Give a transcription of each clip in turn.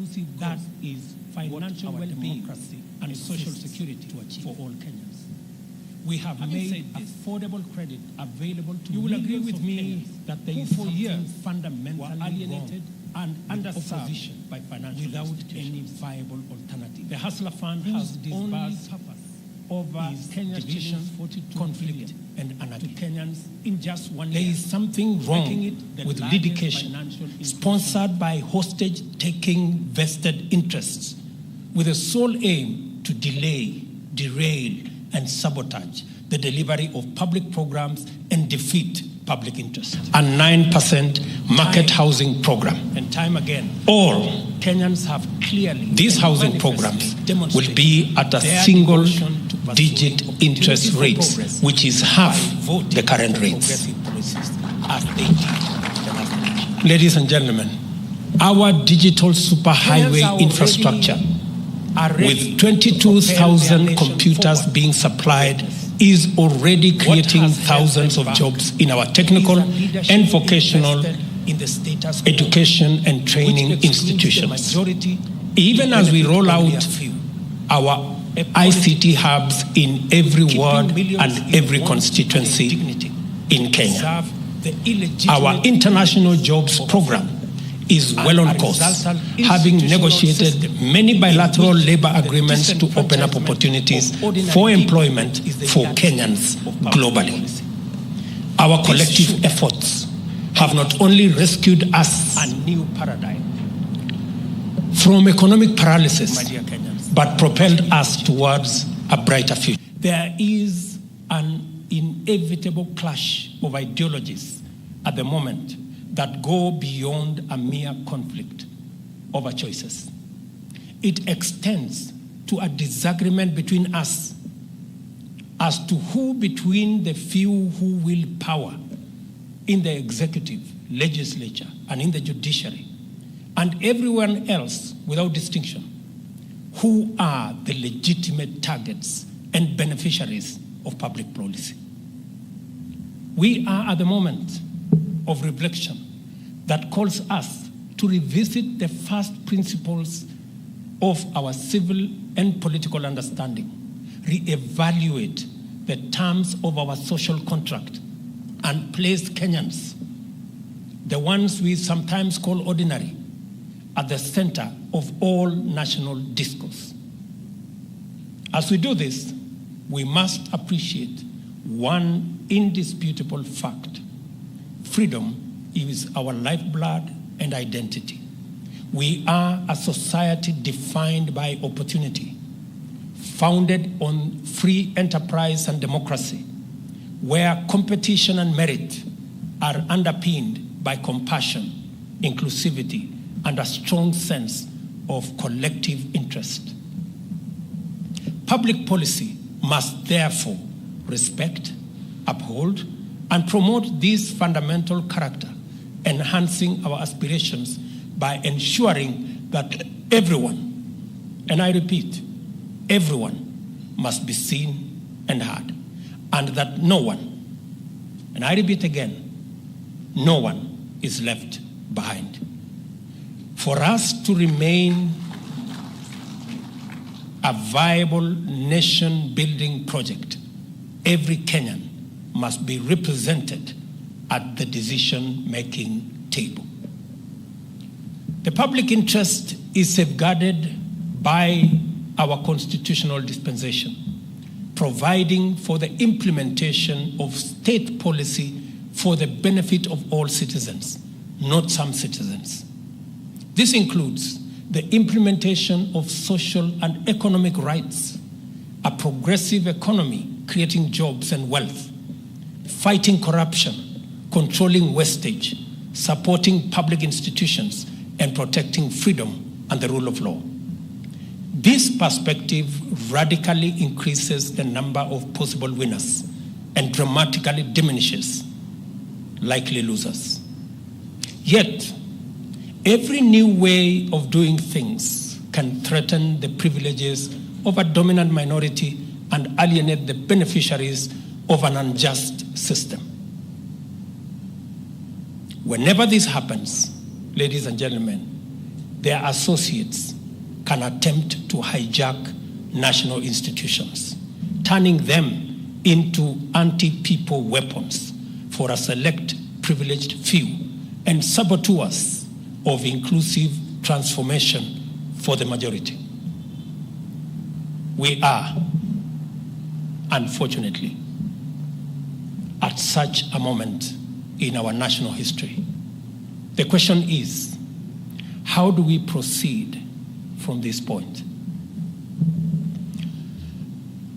policy that is financial well-being and social security to achieve for all Kenyans. We have made affordable credit available to you. Will agree with me that there is something fundamentally alienated and underserved by financial without any viable alternative. The Hustler Fund has disbursed over Kenya's division, conflict, and anarchy. Kenyans in just 1 year. There is something wrong with litigation sponsored by hostage-taking vested interests with the sole aim to delay, derail, and sabotage the delivery of public programs and defeat public interest. A 9% market housing program. And time again, all Kenyans have clearly these housing programs will be at a single-digit interest rates, which is half the current rates. Ladies and gentlemen, our digital superhighway infrastructure with 22,000 computers being supplied is already creating thousands of jobs in our technical and vocational education and training institutions. Even as we roll out our ICT hubs in every ward and every constituency in Kenya. Our international jobs program is well on course, having negotiated many bilateral labor agreements to open up opportunities for employment for Kenyans globally. Our collective efforts have not only rescued us a new paradigm from economic paralysis, but propelled us towards a brighter future. There is an inevitable clash of ideologies at the moment that go beyond a mere conflict over choices. It extends to a disagreement between us as to who between the few who wield power in the executive, legislature, and in the judiciary, and everyone else without distinction, who are the legitimate targets and beneficiaries of public policy. We are at the moment of reflection that calls us to revisit the first principles of our civil and political understanding, reevaluate the terms of our social contract, and place Kenyans, the ones we sometimes call ordinary, at the center of all national discourse. As we do this, we must appreciate one indisputable fact. Freedom is our lifeblood and identity. We are a society defined by opportunity, founded on free enterprise and democracy, where competition and merit are underpinned by compassion, inclusivity, and a strong sense of collective interest. Public policy must therefore respect, uphold, and promote this fundamental character, enhancing our aspirations by ensuring that everyone, and I repeat, everyone must be seen and heard, and that no one, and I repeat again, no one is left behind. For us to remain a viable nation-building project, every Kenyan must be represented at the decision-making table. The public interest is safeguarded by our constitutional dispensation, providing for the implementation of state policy for the benefit of all citizens, not some citizens. This includes the implementation of social and economic rights, a progressive economy creating jobs and wealth, fighting corruption, controlling wastage, supporting public institutions, and protecting freedom and the rule of law. This perspective radically increases the number of possible winners and dramatically diminishes likely losers. Yet, every new way of doing things can threaten the privileges of a dominant minority and alienate the beneficiaries of an unjust system. Whenever this happens, ladies and gentlemen, their associates can attempt to hijack national institutions, turning them into anti-people weapons for a select privileged few and saboteurs of inclusive transformation for the majority. We are, unfortunately, at such a moment in our national history. The question is, how do we proceed from this point?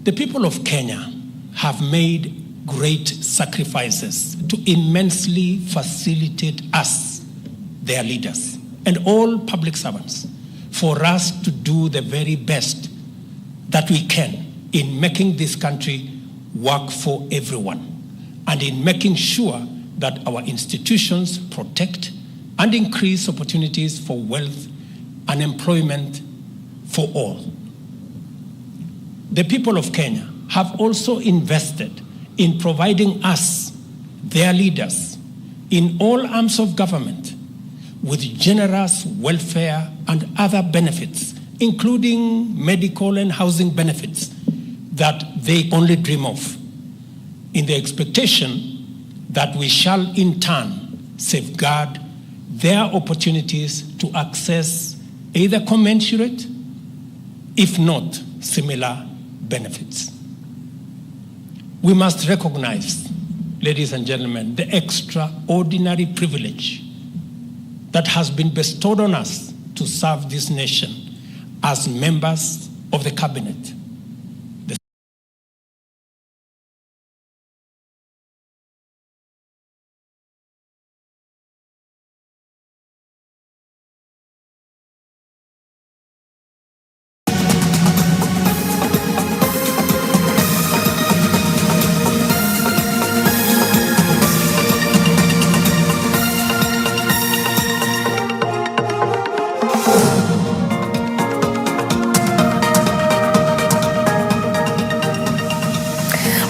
The people of Kenya have made great sacrifices to immensely facilitate us, their leaders, and all public servants, for us to do the very best that we can in making this country work for everyone and in making sure that our institutions protect and increase opportunities for wealth and employment for all. The people of Kenya have also invested in providing us, their leaders, in all arms of government with generous welfare and other benefits, including medical and housing benefits that they only dream of, in the expectation that we shall in turn safeguard their opportunities to access either commensurate, if not similar, benefits. We must recognize, ladies and gentlemen, the extraordinary privilege that has been bestowed on us to serve this nation as members of the cabinet.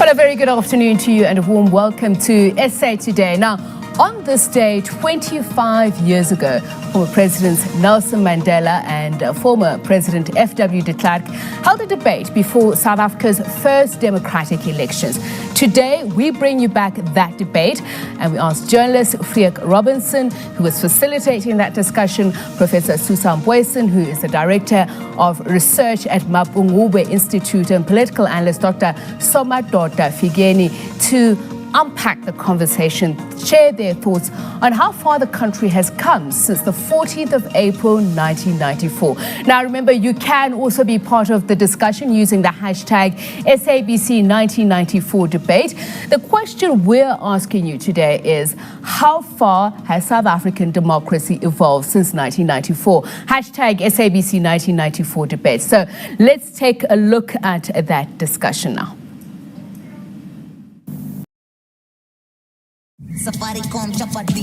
A very good afternoon to you and a warm welcome to SA Today. Now, on this day 25 years ago, former Presidents Nelson Mandela and former President F.W. de Klerk held a debate before South Africa's first democratic elections. Today, we bring you back that debate and we asked journalist Freek Robinson, who was facilitating that discussion, Professor Susan Boyson, who is the Director of Research at Mapungubwe Institute, and political analyst Dr. Somadoda Figeni, to unpack the conversation, share their thoughts on how far the country has come since the 14th of April 1994. Now remember, you can also be part of the discussion using the hashtag SABC1994debate. The question we're asking you today is, how far has South African democracy evolved since 1994? Hashtag SABC1994debate. So let's take a look at that discussion now. Safaricom chapati